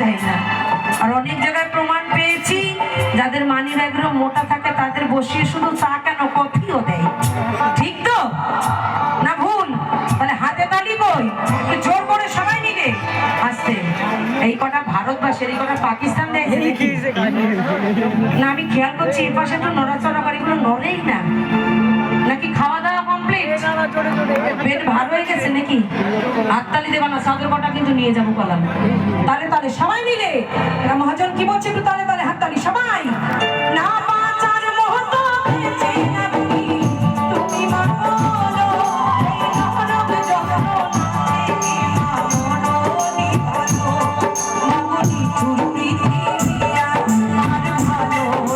দেয় না। আর অনেক জায়গায় প্রমাণ পেয়েছি যাদের মানি ব্যাগগুলো মোটা থাকে তাদের বসিয়ে শুধু চা কেন কফিও দেয়। ঠিক তো না ভুল? তাহলে হাতে তালি কই, জোর করে সবাই মিলে আসতে। এই কটা ভারতবাসীর, এই কটা পাকিস্তান দেয় না। আমি খেয়াল করছি এর পাশে তো নড়াচড়া করে, এগুলো নড়েই না। নাকি খাওয়া দাওয়া কমপ্লিট? পেট ভার হয়ে গেছে নাকি? হাততালি দেবা না, সাদের কটা কিন্তু নিয়ে যাবো কলাম। তালে তালে সবাই মিলে মহাজন কি বলছে, একটু তালে তালে হাততালি সবাই। না বাঁচার মহত্ব